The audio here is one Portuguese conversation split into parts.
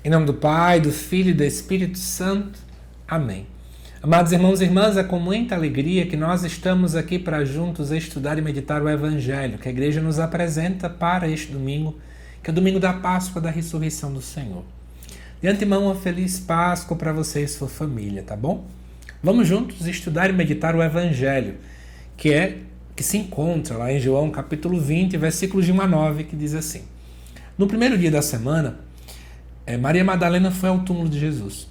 Em nome do Pai, do Filho e do Espírito Santo. Amém. Amados irmãos e irmãs, é com muita alegria que nós estamos aqui para juntos estudar e meditar o Evangelho que a Igreja nos apresenta para este domingo, que é o domingo da Páscoa, da ressurreição do Senhor. De antemão, uma feliz Páscoa para você e sua família, tá bom? Vamos juntos estudar e meditar o Evangelho, que se encontra lá em João capítulo 20, versículos de 1 a 9, que diz assim: No primeiro dia da semana, Maria Madalena foi ao túmulo de Jesus,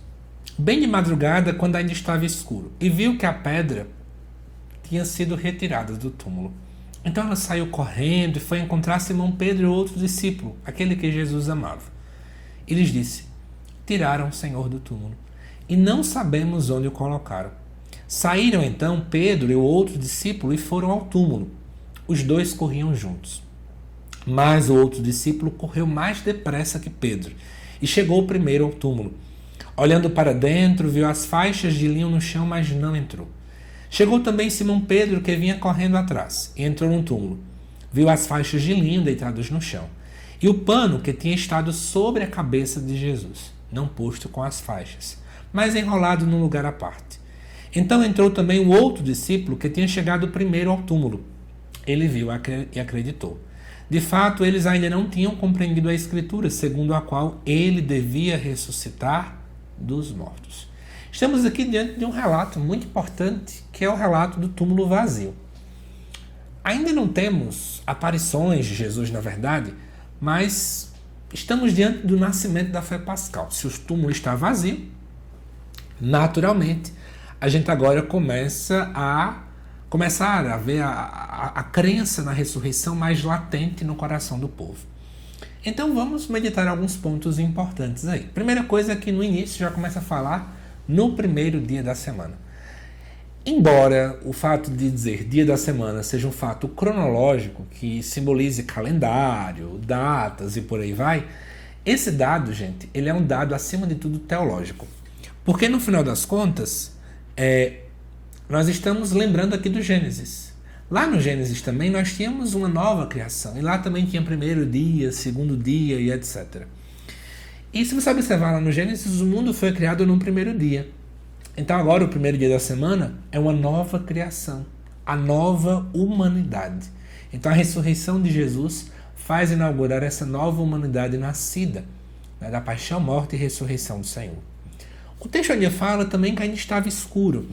bem de madrugada, quando ainda estava escuro, e viu que a pedra tinha sido retirada do túmulo. Então ela saiu correndo e foi encontrar Simão Pedro e outro discípulo, aquele que Jesus amava. E lhes disse: Tiraram o Senhor do túmulo, e não sabemos onde o colocaram. Saíram então Pedro e o outro discípulo e foram ao túmulo. Os dois corriam juntos. Mas o outro discípulo correu mais depressa que Pedro e chegou primeiro ao túmulo. Olhando para dentro, viu as faixas de linho no chão, mas não entrou. Chegou também Simão Pedro, que vinha correndo atrás, e entrou no túmulo. Viu as faixas de linho deitadas no chão, e o pano que tinha estado sobre a cabeça de Jesus, não posto com as faixas, mas enrolado num lugar à parte. Então entrou também o outro discípulo, que tinha chegado primeiro ao túmulo. Ele viu e acreditou. De fato, eles ainda não tinham compreendido a Escritura, segundo a qual ele devia ressuscitar dos mortos. Estamos aqui diante de um relato muito importante, que é o relato do túmulo vazio. Ainda não temos aparições de Jesus, na verdade, mas estamos diante do nascimento da fé pascal. Se o túmulo está vazio, naturalmente, a gente agora começar a ver a crença na ressurreição mais latente no coração do povo. Então vamos meditar alguns pontos importantes aí. Primeira coisa é que no início já começa a falar no primeiro dia da semana. Embora o fato de dizer dia da semana seja um fato cronológico que simbolize calendário, datas e por aí vai, esse dado, gente, ele é um dado acima de tudo teológico. Porque no final das contas, nós estamos lembrando aqui do Gênesis. Lá no Gênesis também nós tínhamos uma nova criação. E lá também tinha primeiro dia, segundo dia e etc. E se você observar lá no Gênesis, o mundo foi criado no primeiro dia. Então agora o primeiro dia da semana é uma nova criação. A nova humanidade. Então a ressurreição de Jesus faz inaugurar essa nova humanidade nascida, né, da paixão, morte e ressurreição do Senhor. O texto ainda fala também que ainda estava escuro.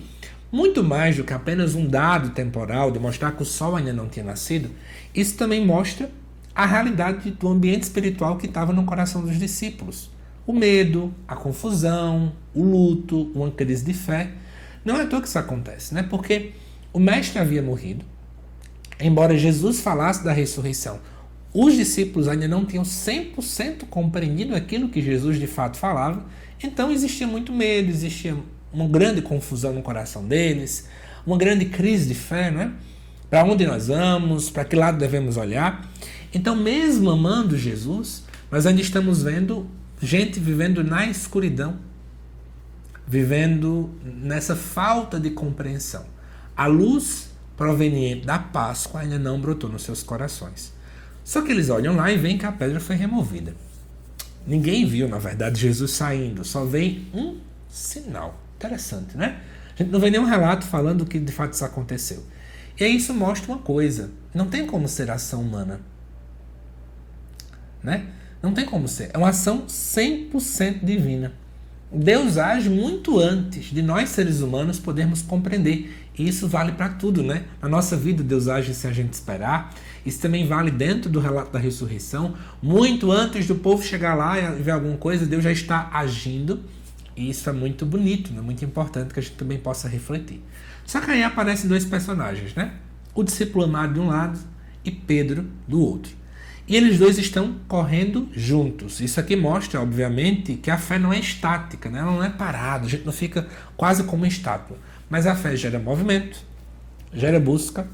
Muito mais do que apenas um dado temporal de mostrar que o sol ainda não tinha nascido, isso também mostra a realidade do ambiente espiritual que estava no coração dos discípulos. O medo, a confusão, o luto, uma crise de fé. Não é à toa que isso acontece, né? Porque o mestre havia morrido, embora Jesus falasse da ressurreição. Os discípulos ainda não tinham 100% compreendido aquilo que Jesus de fato falava, então existia muito medo, existia uma grande confusão no coração deles, uma grande crise de fé, não é? Para onde nós vamos, para que lado devemos olhar. Então, mesmo amando Jesus, nós ainda estamos vendo gente vivendo na escuridão, vivendo nessa falta de compreensão. A luz proveniente da Páscoa ainda não brotou nos seus corações. Só que eles olham lá e veem que a pedra foi removida. Ninguém viu, na verdade, Jesus saindo, só vem um sinal. Interessante, né? A gente não vê nenhum relato falando que de fato isso aconteceu. E aí isso mostra uma coisa: não tem como ser ação humana, né? Não tem como ser. É uma ação 100% divina. Deus age muito antes de nós, seres humanos, podermos compreender. E isso vale para tudo, né? Na nossa vida, Deus age se a gente esperar. Isso também vale dentro do relato da ressurreição. Muito antes do povo chegar lá e ver alguma coisa, Deus já está agindo. E isso é muito bonito, né? Muito importante que a gente também possa refletir. Só que aí aparecem dois personagens, né? O discípulo amado de um lado e Pedro do outro. E eles dois estão correndo juntos. Isso aqui mostra, obviamente, que a fé não é estática, né? Ela não é parada, a gente não fica quase como uma estátua. Mas a fé gera movimento, gera busca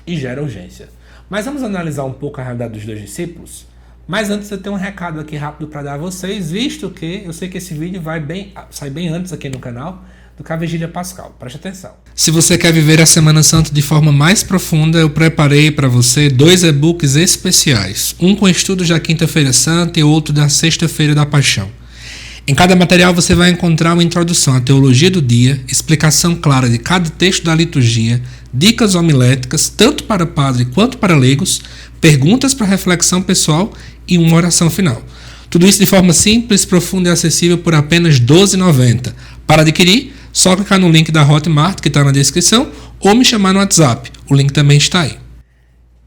e gera urgência. Mas vamos analisar um pouco a realidade dos dois discípulos? Mas antes eu tenho um recado aqui rápido para dar a vocês, visto que eu sei que esse vídeo sai bem antes aqui no canal do que a Vigília Pascal. Preste atenção. Se você quer viver a Semana Santa de forma mais profunda, eu preparei para você 2 e-books especiais. Um com estudos da Quinta-feira Santa e outro da Sexta-feira da Paixão. Em cada material você vai encontrar uma introdução à teologia do dia, explicação clara de cada texto da liturgia, dicas homiléticas, tanto para padre quanto para leigos, perguntas para reflexão pessoal e uma oração final. Tudo isso de forma simples, profunda e acessível por apenas R$ 12,90. Para adquirir, só clicar no link da Hotmart que está na descrição ou me chamar no WhatsApp. O link também está aí.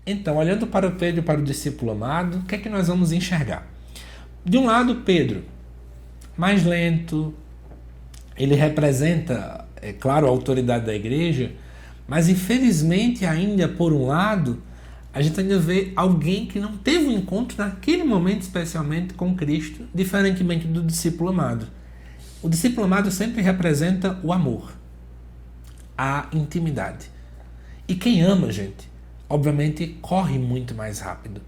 Então, olhando para o Pedro e para o discípulo amado, o que é que nós vamos enxergar? De um lado, Pedro, mais lento, ele representa, é claro, a autoridade da igreja, mas infelizmente ainda, por um lado, a gente ainda vê alguém que não teve um encontro naquele momento especialmente com Cristo, diferentemente do discípulo amado. O discípulo amado sempre representa o amor, a intimidade. E quem ama, gente, obviamente corre muito mais rápido.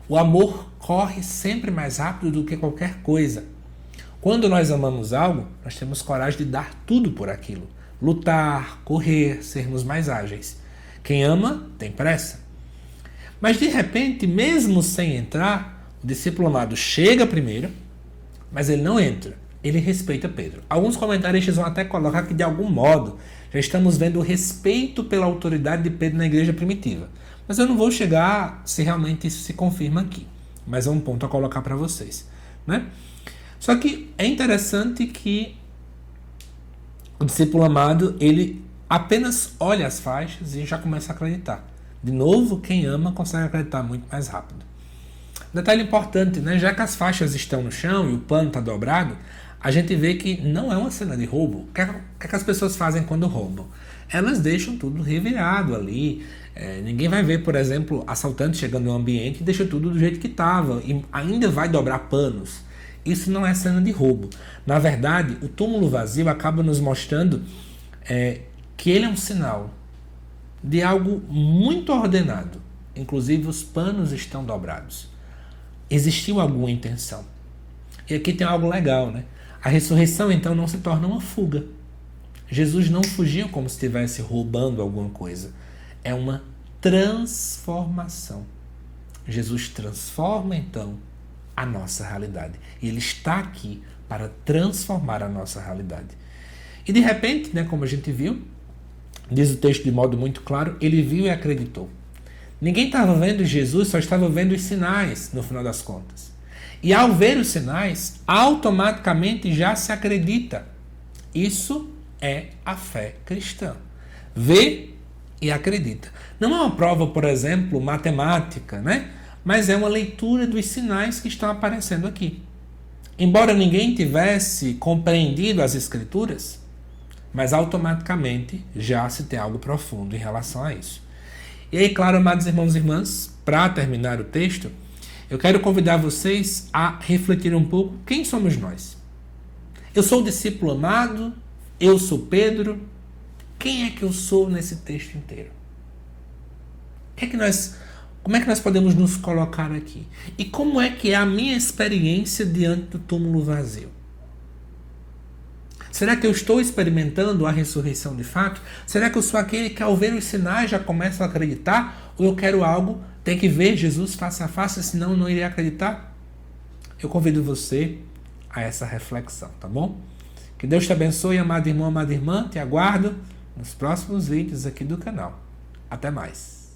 O amor corre sempre mais rápido do que qualquer coisa. Quando nós amamos algo, nós temos coragem de dar tudo por aquilo. Lutar, correr, sermos mais ágeis. Quem ama, tem pressa. Mas de repente, mesmo sem entrar, o discípulo amado chega primeiro, mas ele não entra. Ele respeita Pedro. Alguns comentaristas vão até colocar que, de algum modo, já estamos vendo o respeito pela autoridade de Pedro na igreja primitiva. Mas eu não vou chegar se realmente isso se confirma aqui. Mas é um ponto a colocar para vocês, né? Só que é interessante que o discípulo amado, ele apenas olha as faixas e já começa a acreditar. De novo, quem ama consegue acreditar muito mais rápido. Detalhe importante, né? Já que as faixas estão no chão e o pano está dobrado, a gente vê que não é uma cena de roubo. O que é que as pessoas fazem quando roubam? Elas deixam tudo revirado ali. Ninguém vai ver, por exemplo, assaltante chegando no ambiente e deixa tudo do jeito que estava e ainda vai dobrar panos. Isso não é cena de roubo. Na verdade, o túmulo vazio acaba nos mostrando que ele é um sinal de algo muito ordenado. Inclusive, os panos estão dobrados. Existiu alguma intenção. E aqui tem algo legal, né? A ressurreição, então, não se torna uma fuga. Jesus não fugiu como se estivesse roubando alguma coisa. É uma transformação. Jesus transforma, então, a nossa realidade. E ele está aqui para transformar a nossa realidade. E de repente, né, como a gente viu, diz o texto de modo muito claro, ele viu e acreditou. Ninguém estava vendo Jesus, só estava vendo os sinais, no final das contas. E ao ver os sinais, automaticamente já se acredita. Isso é a fé cristã. Vê e acredita. Não é uma prova, por exemplo, matemática, né? Mas é uma leitura dos sinais que estão aparecendo aqui. Embora ninguém tivesse compreendido as Escrituras, mas automaticamente já se tem algo profundo em relação a isso. E aí, claro, amados irmãos e irmãs, para terminar o texto, eu quero convidar vocês a refletir um pouco quem somos nós. Eu sou o discípulo amado, eu sou Pedro. Quem é que eu sou nesse texto inteiro? Como é que nós podemos nos colocar aqui? E como é que é a minha experiência diante do túmulo vazio? Será que eu estou experimentando a ressurreição de fato? Será que eu sou aquele que, ao ver os sinais, já começa a acreditar? Ou eu quero algo, tem que ver Jesus face a face, senão eu não irei acreditar? Eu convido você a essa reflexão, tá bom? Que Deus te abençoe, amado irmão, amada irmã. Te aguardo nos próximos vídeos aqui do canal. Até mais.